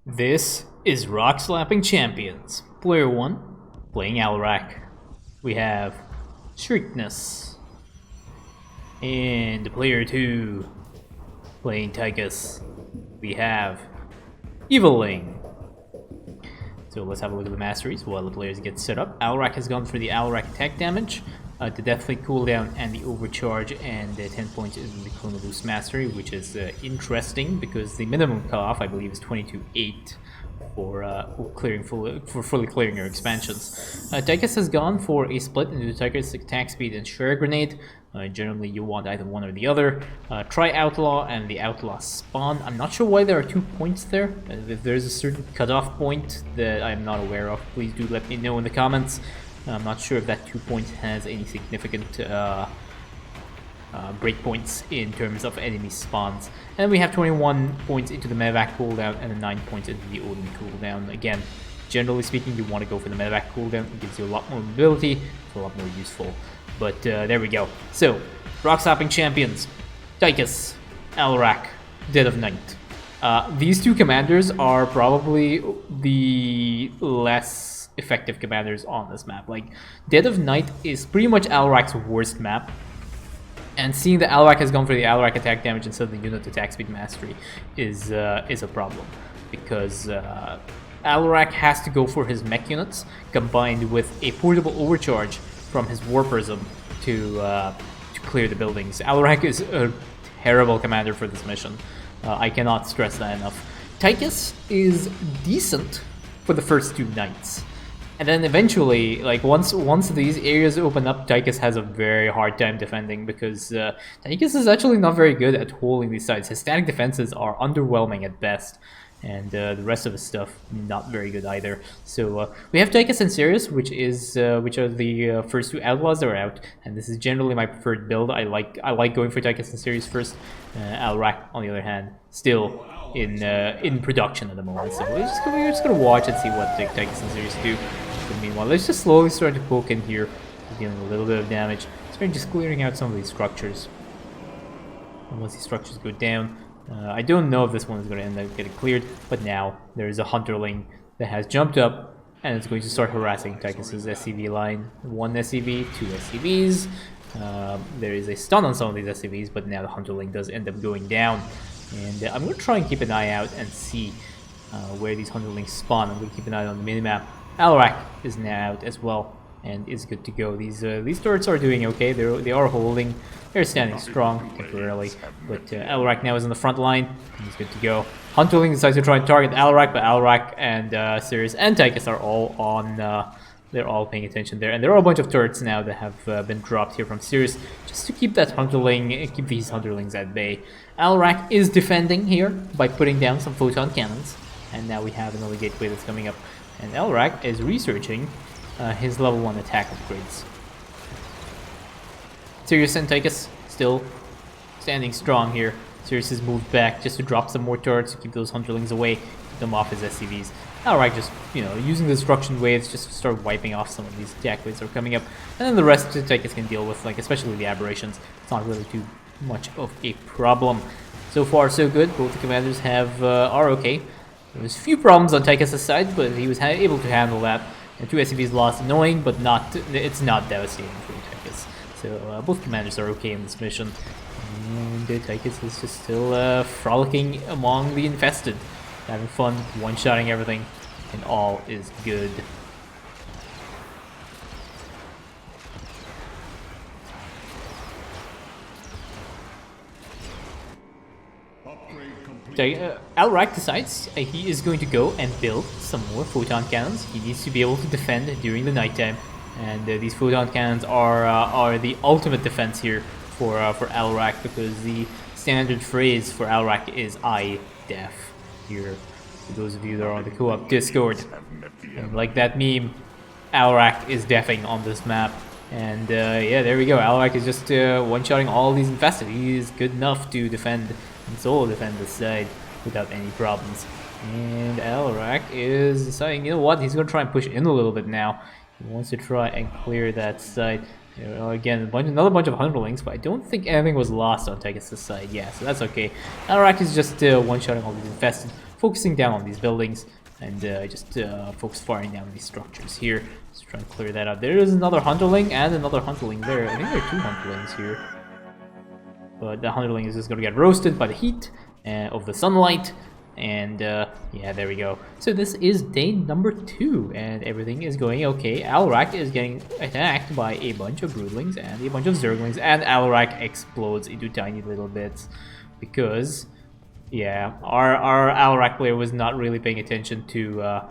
This is Rockslapping Champions. Player 1, playing Alarak. We have Strictness. And Player 2, playing Tychus. We have Eviling. So let's have a look at the masteries while the players get set up. Alarak has gone for the Alarak attack damage, the Deathly cooldown, and the overcharge, and 10 points in the Clone Boost mastery, which is interesting because the minimum cutoff, I believe, is 22.8 for fully clearing your expansions. Tychus has gone for a split into Tychus attack speed and Share Grenade. Generally, you want either one or the other. Try Outlaw and the Outlaw spawn. I'm not sure why there are 2 points there. If there's a certain cutoff point that I'm not aware of, please do let me know in the comments. I'm not sure if that 2 points has any significant breakpoints in terms of enemy spawns. And we have 21 points into the medevac cooldown and 9 points into the Odin cooldown. Again, generally speaking, you want to go for the medevac cooldown. It gives you a lot more mobility, it's a lot more useful. But there we go. So, Rockslapping Champions, Tychus, Alarak, Dead of Night. These two commanders are probably the less effective commanders on this map. Like, Dead of Night is pretty much Alarak's worst map. And seeing that Alarak has gone for the Alarak attack damage instead of the unit attack speed mastery is a problem. Because Alarak has to go for his mech units combined with a portable overcharge from his War Prism to clear the buildings. Alarak is a terrible commander for this mission. I cannot stress that enough. Tychus is decent for the first two nights. And then eventually, like once these areas open up, Tychus has a very hard time defending because Tychus is actually not very good at holding these sides. His static defenses are underwhelming at best, and the rest of his stuff not very good either. So we have Tychus and Sirius, which are the first two outlaws that are out, and this is generally my preferred build. I like going for Tychus and Sirius first. Alarak, on the other hand, still in production at the moment. So we're just gonna watch and see what Tychus and Sirius do. But meanwhile, let's just slowly start to poke in here, dealing a little bit of damage. Start just clearing out some of these structures. And once these structures go down, I don't know if this one is going to end up getting cleared, but now there is a Hunterling that has jumped up and it's going to start harassing Tychus's SCV line. One SCV, two SCVs. There is a stun on some of these SCVs, but now the Hunterling does end up going down. And I'm going to try and keep an eye out and see where these Hunterlings spawn. I'm going to keep an eye on the minimap. Alarak is now out as well and is good to go. These turrets are doing okay. They are holding. They're standing strong temporarily. But Alarak now is on the front line. He's good to go. Hunterling decides to try and target Alarak, but Alarak and Sirius and Tychus are all on. They're all paying attention there, and there are a bunch of turrets now that have been dropped here from Sirius just to keep that Hunterling, keep these Hunterlings at bay. Alarak is defending here by putting down some photon cannons, and now we have another gateway that's coming up. And Alarak is researching his level 1 attack upgrades. Sirius and Tychus still standing strong here. Sirius has moved back just to drop some more turrets to keep those Hunterlings away, keep them off his SCVs. Alarak just, using the destruction waves just to start wiping off some of these attack waves that are coming up. And then the rest Tychus can deal with, like especially the aberrations. It's not really too much of a problem. So far so good. Both the commanders are okay. There's a few problems on Tychus' side, but he was able to handle that. And two SCVs lost, annoying, but it's not devastating for Tychus. So both commanders are okay in this mission. And Tychus is just still frolicking among the infested, having fun, one-shotting everything, and all is good. Alarak decides he is going to go and build some more photon cannons. He needs to be able to defend during the nighttime, and these photon cannons are the ultimate defense here for Alarak, because the standard phrase for Alarak is "I def" here. For those of you that are on the Co-op Discord, and like that meme, Alarak is defing on this map. And yeah, there we go. Alarak is just one-shotting all these infested. He is good enough to defend and solo defend this side without any problems. And Alarak is deciding, you know what, he's going to try and push in a little bit now. He wants to try and clear that side. Again, another bunch of Hunterlings, but I don't think anything was lost on Tychus' side. Yeah, so that's okay. Alarak is just one-shotting all these infested. focusing down on these buildings and just focus firing down these structures here. Just trying to clear that out. There is another Hunterling and another Hunterling there. I think there are 2 Hunterlings here. But the Hunterling is just going to get roasted by the heat of the sunlight. And yeah, there we go. So this is day number 2, and everything is going okay. Alarak is getting attacked by a bunch of Broodlings and a bunch of Zerglings, and Alarak explodes into tiny little bits because, yeah, our Alarak player was not really paying attention to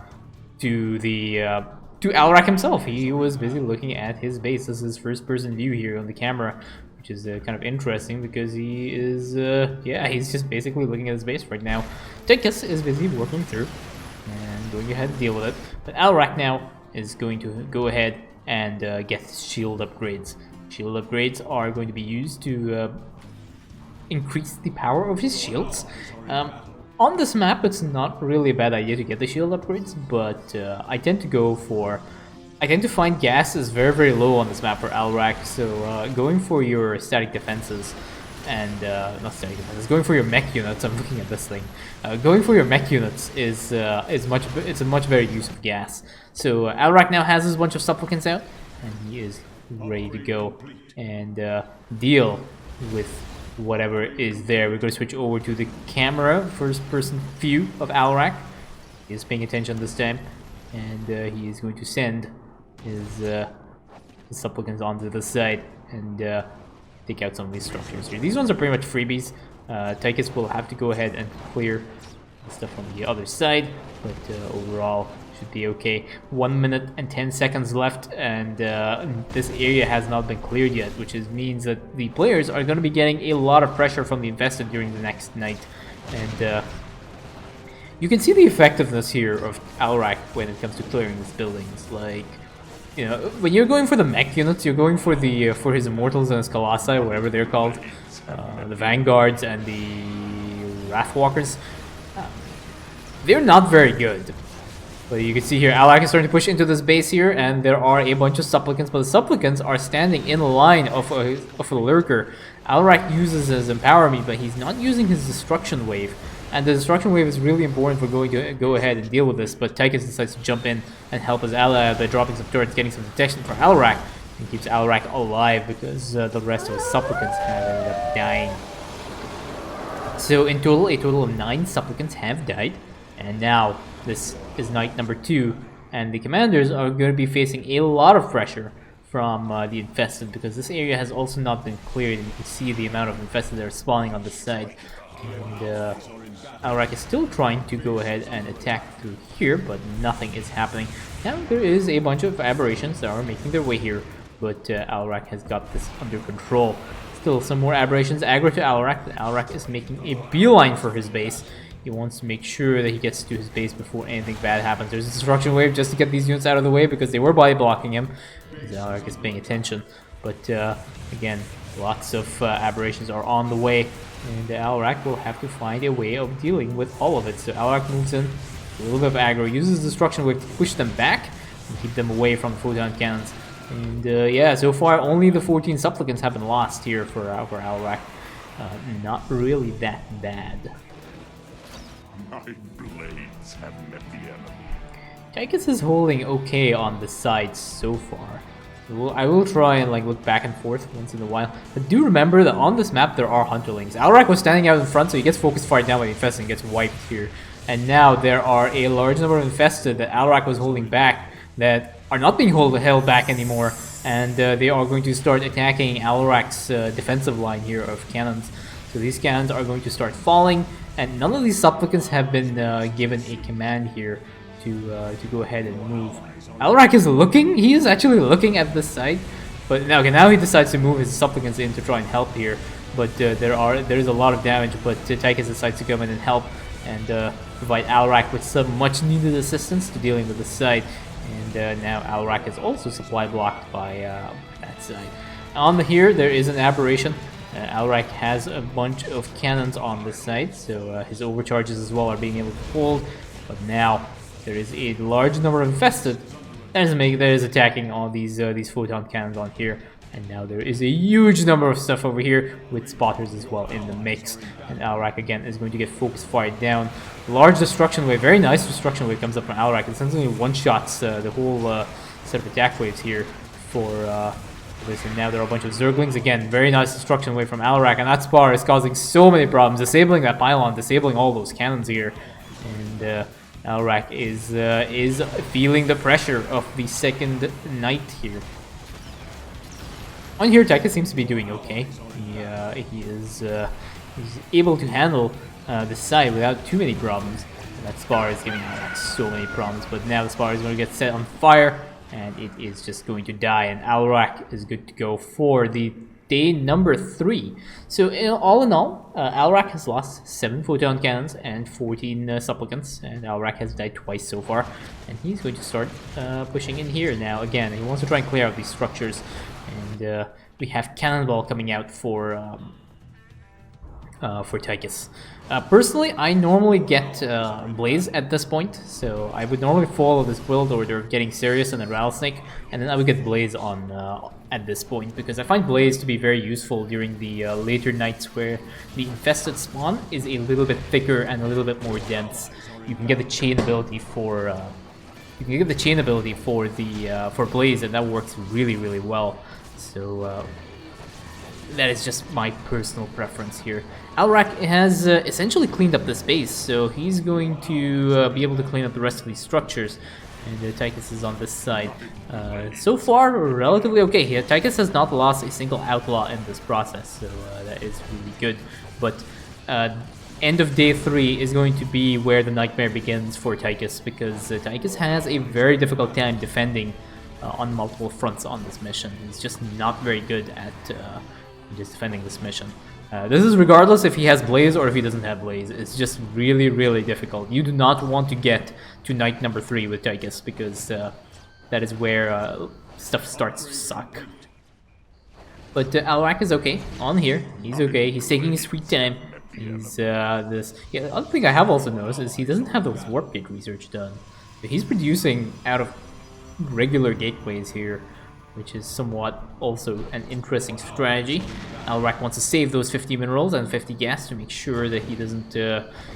Alarak himself. He was busy looking at his base. This is his first-person view here on the camera, which is kind of interesting because he is, yeah, he's just basically looking at his base right now. Stanks is busy working through and going ahead to deal with it. But Alarak now is going to go ahead and get shield upgrades. Shield upgrades are going to be used to increase the power of his shields. On this map, it's not really a bad idea to get the shield upgrades, but I tend to find gas is very, very low on this map for Alarak, so going for your static defenses and not static defenses, going for your mech units. I'm looking at this thing. Going for your mech units is a much better use of gas. So Alarak now has his bunch of supplicants out, and he is ready to go and deal with whatever is there. We're going to switch over to the camera, first-person view of Alarak. He is paying attention this time, and he is going to send his supplicants onto the side and take out some of these structures here. These ones are pretty much freebies. Tychus will have to go ahead and clear the stuff on the other side, but overall should be okay. 1 minute and 10 seconds left, and this area has not been cleared yet, which means that the players are going to be getting a lot of pressure from the infested during the next night. And you can see the effectiveness here of Alarak when it comes to clearing these buildings. Like, you know, when you're going for the mech units, you're going for the for his Immortals and his Colossi, whatever they're called, the Vanguards and the Wrathwalkers. They're not very good. But you can see here, Alarak is starting to push into this base here, and there are a bunch of supplicants, but the supplicants are standing in line of a lurker. Alarak uses his Empower Me, but he's not using his Destruction Wave. And the Destruction Wave is really important for going to go ahead and deal with this, but Tychus decides to jump in and help his ally by dropping some turrets, getting some protection for Alarak, and keeps Alarak alive because the rest of his supplicants have ended up dying. So in total, a total of 9 supplicants have died, and now this is night number 2, and the commanders are going to be facing a lot of pressure from the infested, because this area has also not been cleared, and you can see the amount of infested that are spawning on this side. And Alarak is still trying to go ahead and attack through here, but nothing is happening. Now there is a bunch of aberrations that are making their way here, but Alarak has got this under control. Still some more aberrations aggro to Alarak, but Alarak is making a beeline for his base. He wants to make sure that he gets to his base before anything bad happens. There's a Destruction Wave just to get these units out of the way because they were body blocking him. Alarak is paying attention. But again, lots of aberrations are on the way, and Alarak will have to find a way of dealing with all of it. So Alarak moves in, a little bit of aggro, uses Destruction Wave to push them back and keep them away from the photon cannons. And yeah, so far only the 14 supplicants have been lost here for Alarak. Not really that bad. My blades have met the enemy. Tychus is holding okay on the sides so far. I will try and look back and forth once in a while. But do remember that on this map there are Hunterlings. Alarak was standing out in front, so he gets focused fired down by the infested and gets wiped here. And now there are a large number of infested that Alarak was holding back that are not being held back anymore. And they are going to start attacking Alarak's defensive line here of cannons. So these cannons are going to start falling. And none of these supplicants have been given a command here to go ahead and move. Alarak is looking. He is actually looking at this side, but now he decides to move his supplicants in to try and help here. But there is a lot of damage. But Tychus decides to come in and help and provide Alarak with some much-needed assistance to dealing with this side. And now Alarak is also supply blocked by that side. On here, there is an aberration. Alarak has a bunch of cannons on this side, so his overcharges as well are being able to hold. But now there is a large number of infested that is attacking all these photon cannons on here, And now there is a huge number of stuff over here with spotters as well in the mix. And Alarak again is going to get focus fired down. Large destruction wave, very nice destruction wave comes up from Alarak. Essentially one-shots the whole set of attack waves here for this. And now there are a bunch of Zerglings. Again, very nice destruction wave from Alarak. And that spar is causing so many problems. Disabling that pylon, disabling all those cannons here. And Alarak is feeling the pressure of the second knight here. On here, Taika seems to be doing okay. He's able to handle the side without too many problems. And that spar is giving Alarak so many problems, but now the spar is going to get set on fire, and it is just going to die. And Alarak is good to go for the day number 3. So all in all, Alarak has lost 7 photon cannons and 14 supplicants, and Alarak has died twice so far. And he's going to start pushing in here now. Again, he wants to try and clear out these structures. And we have Cannonball coming out for Tychus. Personally, I normally get Blaze at this point, so I would normally follow this build order of getting Sirius and then Rattlesnake, and then I would get Blaze on at this point, because I find Blaze to be very useful during the later nights where the infested spawn is a little bit thicker and a little bit more dense. You can get the chain ability for for Blaze, and that works really well. So that is just my personal preference here. Alarak has essentially cleaned up this base, so he's going to be able to clean up the rest of these structures. And Tychus is on this side. So far, relatively okay here. Tychus has not lost a single outlaw in this process, so that is really good. But end of day 3 is going to be where the nightmare begins for Tychus, because Tychus has a very difficult time defending on multiple fronts on this mission. He's just not very good at just defending this mission. This is regardless if he has Blaze or if he doesn't have Blaze. It's just really difficult. You do not want to get to night number 3 with Tychus, because that is where stuff starts to suck. But Alarak is okay on here. He's okay. He's taking his sweet time. He's the other thing I have also noticed is he doesn't have those warp gate research done. He's producing out of regular gateways here, which is somewhat also an interesting strategy. Alarak wants to save those 50 minerals and 50 gas to make sure that he doesn't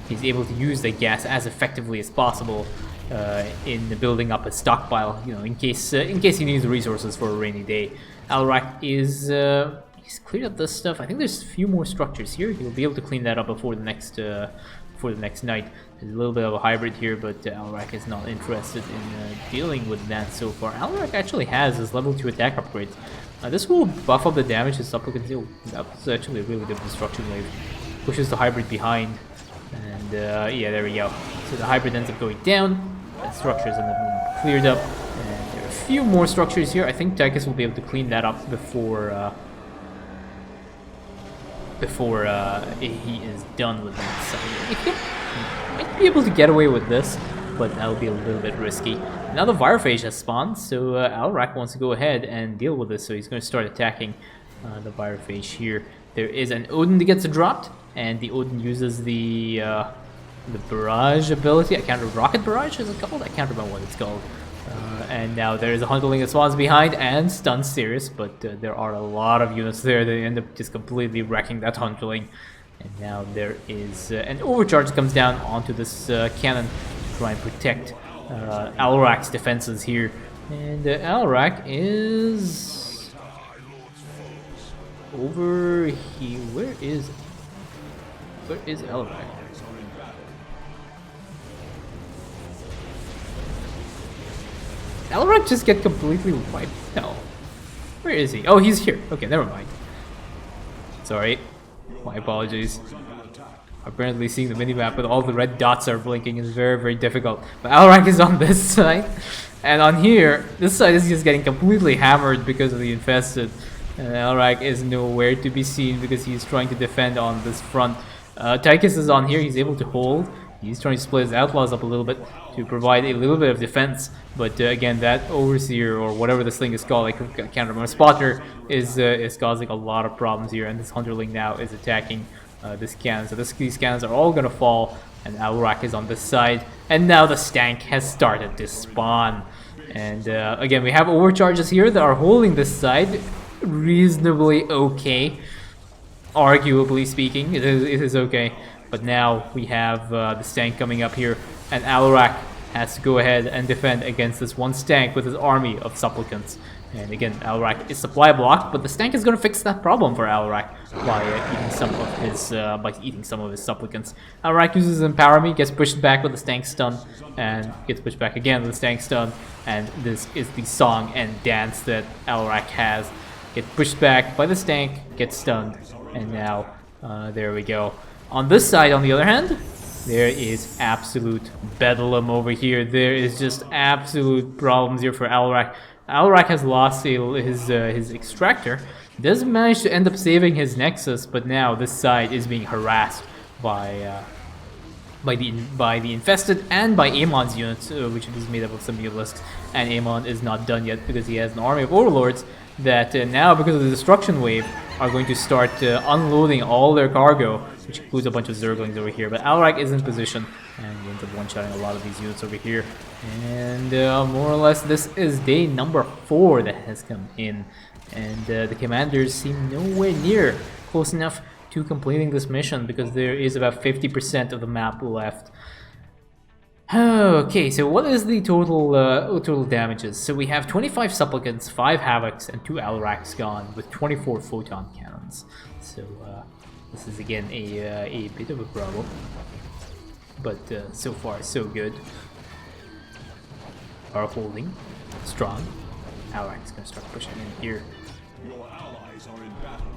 he's able to use the gas as effectively as possible in building up a stockpile, you know, in case he needs the resources for a rainy day. Alarak is he's cleared up this stuff. I think there's a few more structures here. He'll be able to clean that up before the next night. There's a little bit of a hybrid here, but Alarak is not interested in dealing with that so far. Alarak actually has his level 2 attack upgrade. This will buff up the damage his supplicants deal. That's actually a really good destruction wave. Pushes the hybrid behind, and yeah, there we go. So the hybrid ends up going down. The structures end up being cleared up, and there are a few more structures here. I think Tychus will be able to clean that up before he is done with that. So he might be able to get away with this, but that'll be a little bit risky. Now the Virophage has spawned, so Alarak wants to go ahead and deal with this, so he's going to start attacking the Virophage here. There is an Odin that gets dropped, and the Odin uses the barrage ability. I can't remember, Rocket Barrage is it called? I can't remember what it's called. And now there's a Hunterling that spawns behind and stuns Sirius, but there are a lot of units there that end up just completely wrecking that Hunterling. And now there is an overcharge that comes down onto this cannon to try and protect Alarak's defenses here. And Alarak is over here. Where is Alarak? Alarak just get completely wiped? No. Where is he? Oh, he's here. Okay, never mind. Sorry. My apologies. Apparently seeing the minimap with all the red dots are blinking is very difficult. But Alarak is on this side. And on here, this side is just getting completely hammered because of the infested. And Alarak is nowhere to be seen because he's trying to defend on this front. Tychus is on here. He's able to hold. He's trying to split his outlaws up a little bit to provide a little bit of defense, but again, that Overseer or whatever this thing is called, I can't remember, Spotter is causing a lot of problems here, and this Hunterling now is attacking this cannon. So these cannons are all gonna fall, and Alarak is on this side, and now the Stank has started to spawn. And again, we have overcharges here that are holding this side. reasonably okay. Arguably speaking, it is okay. But now we have the Stank coming up here, and Alarak has to go ahead and defend against this one Stank with his army of supplicants. And again, Alarak is supply blocked, but the Stank is going to fix that problem for Alarak by eating some of his supplicants. Alarak uses Empower Me, gets pushed back with the Stank stun, and gets pushed back again with the Stank stun. And this is the song and dance that Alarak has. Get pushed back by the Stank, gets stunned, and now there we go. On this side, on the other hand, there is absolute bedlam over here. There is just absolute problems here for Alarak. Alarak has lost his extractor. Does manage to end up saving his Nexus, but now this side is being harassed by the infested and by Amon's units, which is made up of some Mulisks. And Amon is not done yet because he has an army of Overlords that now, because of the destruction wave, are going to start unloading all their cargo, which includes a bunch of Zerglings over here. But Alarak is in position, and he ends up one-shotting a lot of these units over here. And more or less, this is day number 4 that has come in. And the commanders seem nowhere near close enough to completing this mission, because there is about 50% of the map left. Okay, so what is the total damages? So we have 25 Supplicants, 5 Havocs, and 2 Alaraks gone, with 24 Photon Cannons. So this is again a bit of a problem, but so far so good. Are holding strong. Alarak's gonna start pushing in here. Your allies are in battle.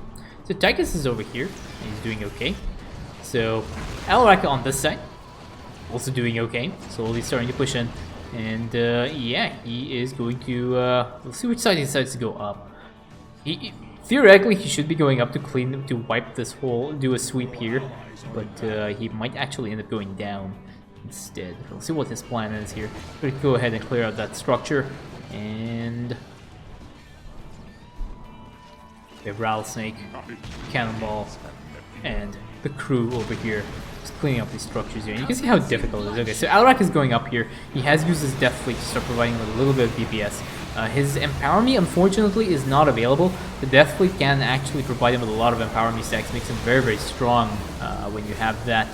So Tychus is over here, and he's doing okay. So Alarak on this side, also doing okay. Slowly starting to push in, and yeah, he is going to. We'll see which side he decides to go up. Theoretically, he should be going up to wipe this whole, do a sweep here, but he might actually end up going down instead. We'll see what his plan is here. We'll go ahead and clear out that structure, and we have Rattlesnake, Cannonball, and the crew over here just cleaning up these structures here. And you can see how difficult it is. Okay, so Alarak is going up here. He has used his Death Fleet to start providing a little bit of DPS. His Empower Me, unfortunately, is not available. The Death Fleet can actually provide him with a lot of Empower Me stacks, makes him very, very strong when you have that,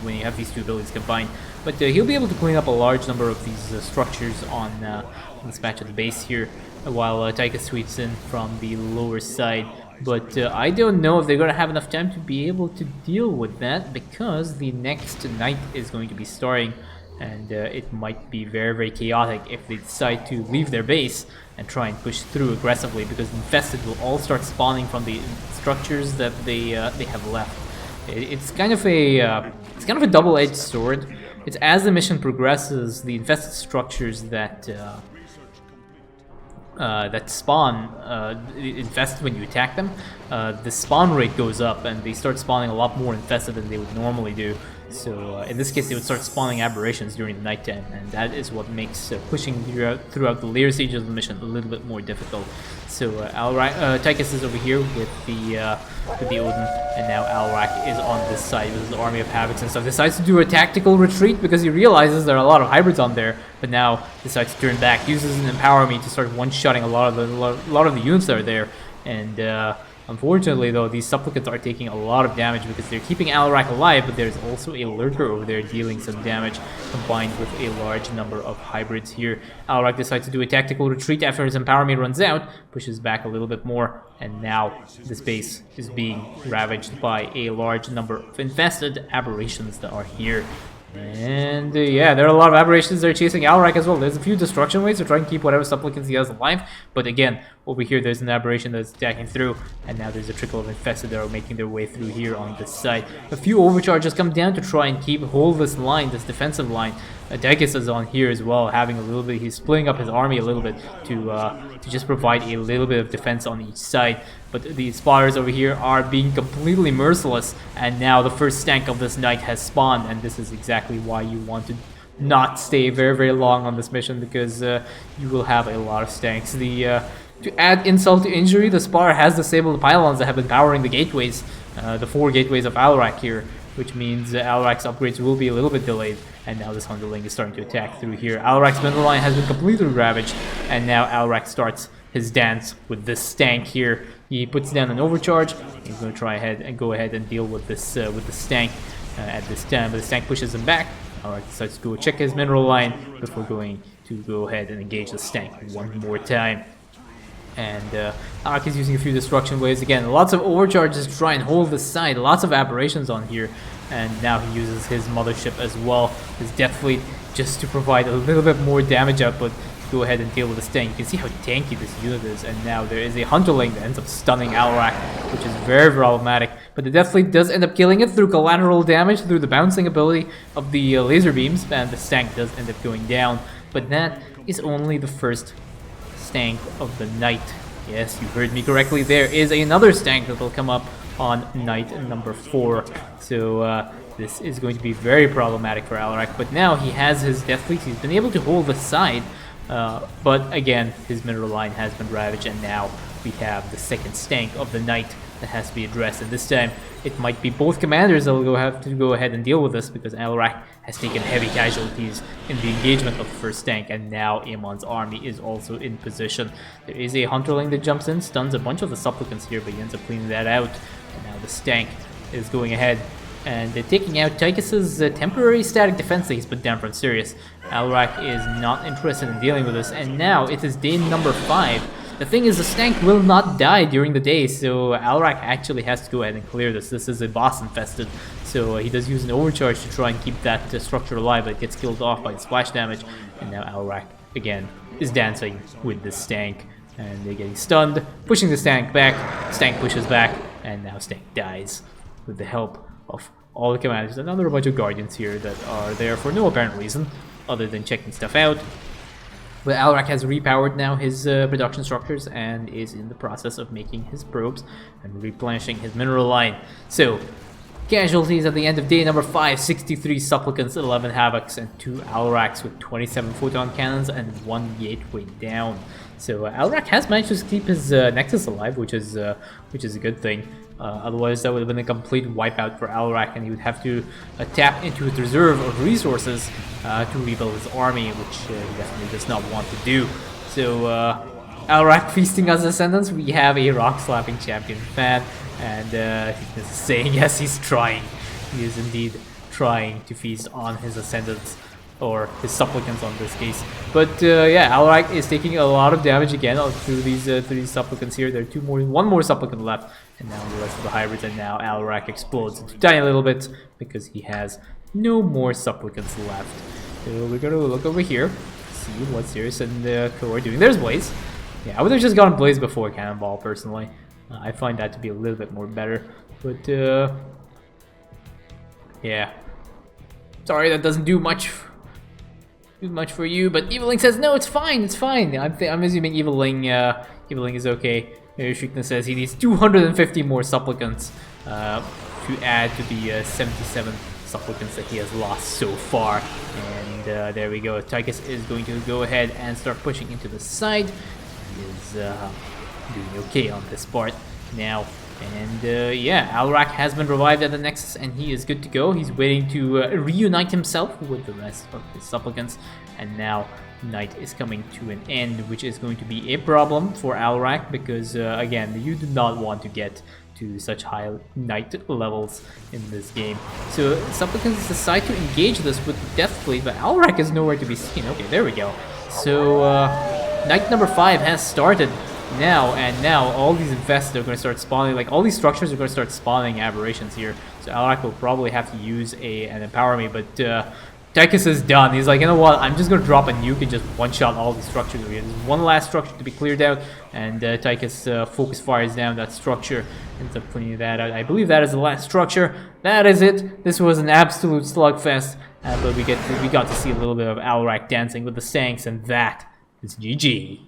when you have these two abilities combined. But he'll be able to clean up a large number of these structures on this patch at the base here, while Tychus sweeps in from the lower side. But I don't know if they're going to have enough time to be able to deal with that, because the next night is going to be starting, and it might be very, very chaotic if they decide to leave their base and try and push through aggressively, because the infested will all start spawning from the structures that they have left. It's kind of a double-edged sword. It's as the mission progresses, the infested structures that spawn infest when you attack them, the spawn rate goes up, and they start spawning a lot more infested than they would normally do. So in this case, they would start spawning aberrations during the nighttime, and that is what makes pushing throughout the later stages of the mission a little bit more difficult. So Tychus is over here with the Odin, and now Alarak is on this side with his army of Havocs and stuff. Decides to do a tactical retreat because he realizes there are a lot of hybrids on there, but now decides to turn back. Uses an Empower Me to start one-shotting a lot of the units that are there, and unfortunately, though, these Supplicants are taking a lot of damage because they're keeping Alarak alive, but there's also a Lurker over there dealing some damage, combined with a large number of hybrids here. Alarak decides to do a tactical retreat after his Empower Me runs out, pushes back a little bit more, and now this base is being ravaged by a large number of infested aberrations that are here. And yeah, there are a lot of aberrations that are chasing Alarak as well. There's a few destruction waves to try and keep whatever supplicants he has alive, but again, over here there's an aberration that's attacking through, and now there's a trickle of infested that are making their way through here on this side. A few overcharges come down to try and hold this line, this defensive line. Tychus is on here as well, having a little bit, he's splitting up his army a little bit to just provide a little bit of defense on each side. But the spotters over here are being completely merciless, and now the first Stank of this night has spawned, and this is exactly why you want to not stay very, very long on this mission, because you will have a lot of Stanks. To add insult to injury, the spotter has disabled the pylons that have been powering the gateways, the 4 gateways of Alarak here. which means Alarak's upgrades will be a little bit delayed. And now this Hunterling is starting to attack through here. Alarak's middle line has been completely ravaged, and now Alarak starts his dance with this Stank here. He puts down an overcharge. He's going to try ahead and go ahead and deal with this Stank at this time, but the Stank pushes him back. Alarak decides to go check his mineral line before going to go ahead and engage the Stank one more time. And Alarak is using a few destruction waves again. Lots of overcharges to try and hold the side. Lots of aberrations on here. And now he uses his mothership as well, his Death Fleet, just to provide a little bit more damage output. Go ahead and deal with the Stank. You can see how tanky this unit is. And now there is a Hunterling that ends up stunning Alarak, which is very problematic. But the Death Fleet does end up killing it through collateral damage, through the bouncing ability of the laser beams. And the Stank does end up going down. But that is only the first Stank of the night. Yes, you heard me correctly. There is another Stank that will come up on night number 4. So this is going to be very problematic for Alarak. But now he has his Death Fleet. He's been able to hold the side. But again, his mineral line has been ravaged, and now we have the second Stank of the night that has to be addressed. And this time, it might be both commanders that will have to go ahead and deal with this, because Alarak has taken heavy casualties in the engagement of the first Stank, and now Amon's army is also in position. There is a Hunterling that jumps in, stuns a bunch of the supplicants here, but he ends up cleaning that out. And now the Stank is going ahead and taking out Tychus's temporary static defense that he's put down from Sirius. Alarak is not interested in dealing with this, and now it is day number 5. The thing is, the Stank will not die during the day, so Alarak actually has to go ahead and clear this. This is a boss infested, so he does use an overcharge to try and keep that structure alive, but it gets killed off by the splash damage. And now Alarak, again, is dancing with the Stank, and they're getting stunned, pushing the Stank back. Stank pushes back, and now Stank dies with the help of all the commanders. Another bunch of Guardians here that are there for no apparent reason other than checking stuff out. But Alarak has repowered now his production structures and is in the process of making his probes and replenishing his mineral line. So, casualties at the end of day number 5, 63 supplicants, 11 havocs, and 2 Alaraks with 27 photon cannons and 1 gateway down. So Alarak has managed to keep his Nexus alive, which is a good thing. Otherwise, that would have been a complete wipeout for Alarak, and he would have to tap into his reserve of resources to rebuild his army, which he definitely does not want to do. So Alarak feasting on his ascendants. We have a Rockslapping Champion fan, and he's saying yes, he's trying. He is indeed trying to feast on his ascendants, or his supplicants on this case. But yeah, Alarak is taking a lot of damage again through these 3 supplicants here. There are one more supplicant left, and now the rest of the hybrids, and now Alarak explodes into a tiny little bit because he has no more supplicants left. So we're gonna look over here, see what Sirius and Co are doing. There's Blaze. Yeah, I would have just gotten Blaze before Cannonball personally. I find that to be a little bit more better, but yeah. Sorry, that doesn't do much for you, but Eviling says no, it's fine, it's fine. I'm assuming Eviling is okay. Shrikna says he needs 250 more supplicants to add to the 77 supplicants that he has lost so far. And there we go. Tychus is going to go ahead and start pushing into the side. He is doing okay on this part now. And yeah, Alarak has been revived at the Nexus, and he is good to go. He's waiting to reunite himself with the rest of his supplicants, and now night is coming to an end, which is going to be a problem for Alarak, because again, you do not want to get to such high night levels in this game. So supplicants decide to engage this with the Death Fleet, but Alarak is nowhere to be seen. Okay, there we go. So night number 5 has started now, and now all these infests are going to start spawning, like all these structures are going to start spawning aberrations here. So Alarak will probably have to use an Empower Me, but Tychus is done. He's like, you know what, I'm just going to drop a nuke and just one-shot all these structures. There's one last structure to be cleared out, and Tychus focus fires down that structure, ends up cleaning that out. I believe that is the last structure. That is it. This was an absolute slugfest, but we got to see a little bit of Alarak dancing with the Stanks, and that is GG.